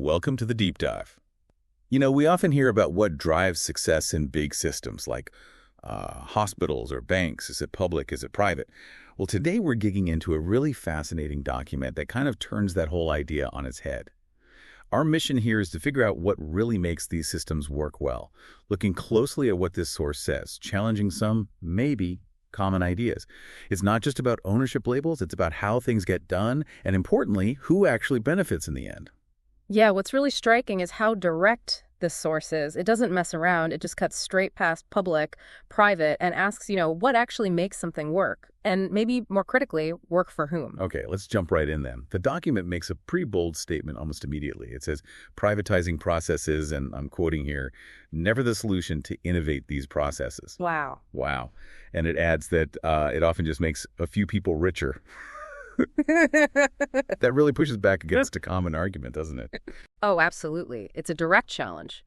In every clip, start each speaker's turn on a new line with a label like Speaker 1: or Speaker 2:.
Speaker 1: welcome to the deep dive. We often hear about what drives success in big systems like hospitals or banks. Is it public? Is it private? Well, today we're digging into a really fascinating document that kind of turns that whole idea on its head. Our mission here is to figure out what really makes these systems work well, looking closely at what this source says, challenging some, maybe, common ideas. It's not just about ownership labels, it's about how things get done, and importantly, who actually benefits in the end.
Speaker 2: Yeah, what's really striking is how direct this source is. It doesn't mess around. It just cuts straight past public, private, and asks, what actually makes something work? And maybe more critically, work for whom?
Speaker 1: Okay, let's jump right in then. The document makes a pretty bold statement almost immediately. It says, privatizing processes, and I'm quoting here, never the solution to innovate these processes.
Speaker 2: Wow.
Speaker 1: Wow. And it adds that it often just makes a few people richer. That really pushes back against a common argument, doesn't it?
Speaker 2: Oh, absolutely. It's a direct challenge.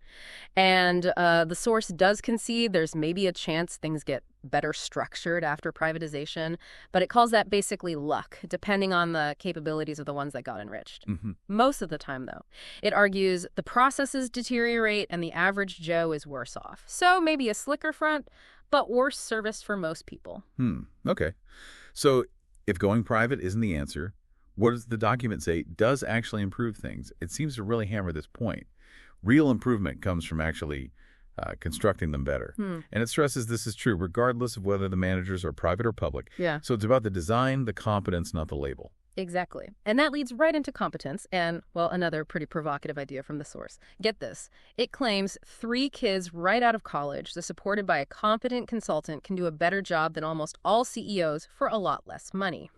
Speaker 2: And the source does concede there's maybe a chance things get better structured after privatization, but it calls that basically luck, depending on the capabilities of the ones that got enriched. Most of the time, though, it argues the processes deteriorate and the average Joe is worse off. So maybe a slicker front, but worse service for most people.
Speaker 1: Okay. So if going private isn't the answer, what does the document say does actually improve things? It seems to really hammer this point. Real improvement comes from actually constructing them better. And it stresses this is true regardless of whether the managers are private or public.
Speaker 2: Yeah.
Speaker 1: So it's about the design, the competence, not the label.
Speaker 2: Exactly. And that leads right into competence and, well, another pretty provocative idea from the source. Get this. It claims 3 kids right out of college, supported by a competent consultant, can do a better job than almost all CEOs for a lot less money.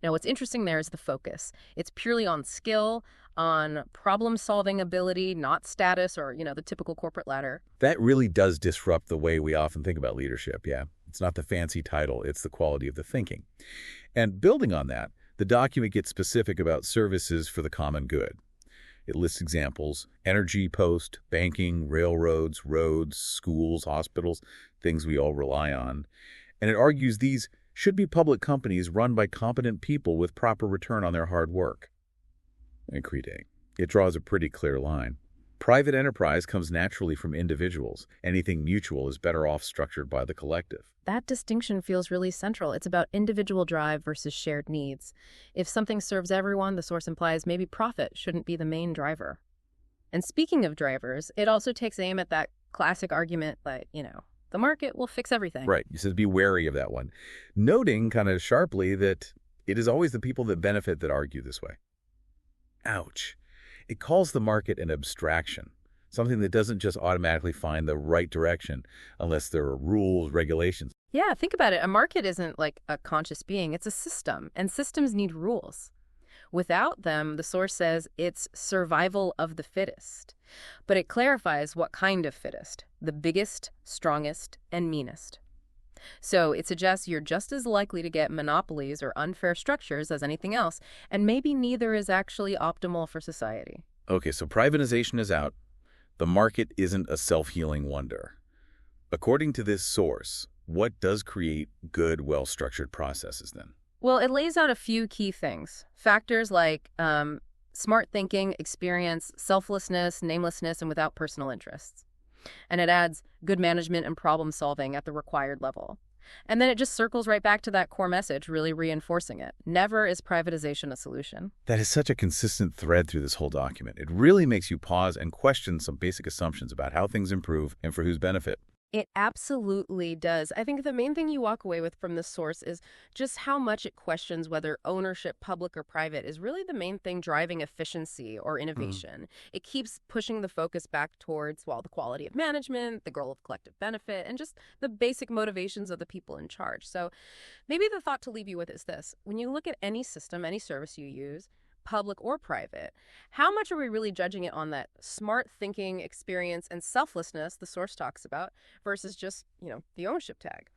Speaker 2: Now, what's interesting there is the focus. It's purely on skill, on problem-solving ability, not status or, the typical corporate ladder.
Speaker 1: That really does disrupt the way we often think about leadership, yeah. It's not the fancy title, it's the quality of the thinking. And building on that, the document gets specific about services for the common good. It lists examples: energy, post, banking, railroads, roads, schools, hospitals, things we all rely on. And it argues these should be public companies run by competent people with proper return on their hard work. Enriched. It draws a pretty clear line. Private enterprise comes naturally from individuals. Anything mutual is better off structured by the collective.
Speaker 2: That distinction feels really central. It's about individual drive versus shared needs. If something serves everyone, the source implies maybe profit shouldn't be the main driver. And speaking of drivers, it also takes aim at that classic argument that, the market will fix everything.
Speaker 1: Right. You said be wary of that one. Noting kind of sharply that it is always the people that benefit that argue this way. Ouch. It calls the market an abstraction, something that doesn't just automatically find the right direction unless there are rules, regulations.
Speaker 2: Yeah, think about it. A market isn't like a conscious being. It's a system, and systems need rules. Without them, the source says it's survival of the fittest. But it clarifies what kind of fittest: the biggest, strongest, and meanest. So it suggests you're just as likely to get monopolies or unfair structures as anything else, and maybe neither is actually optimal for society.
Speaker 1: Okay, so privatization is out. The market isn't a self-healing wonder. According to this source, what does create good, well-structured processes then?
Speaker 2: Well, it lays out a few key things. Factors like smart thinking, experience, selflessness, namelessness, and without personal interests. And it adds good management and problem solving at the required level. And then it just circles right back to that core message, really reinforcing it. Never is privatization a solution.
Speaker 1: That is such a consistent thread through this whole document. It really makes you pause and question some basic assumptions about how things improve and for whose benefit.
Speaker 2: It absolutely does. I think the main thing you walk away with from this source is just how much it questions whether ownership, public or private, is really the main thing driving efficiency or innovation. It keeps pushing the focus back towards, the quality of management, the goal of collective benefit, and just the basic motivations of the people in charge. So maybe the thought to leave you with is this: when you look at any system, any service you use, public or private, how much are we really judging it on that smart thinking, experience, and selflessness the source talks about versus just, the ownership tag?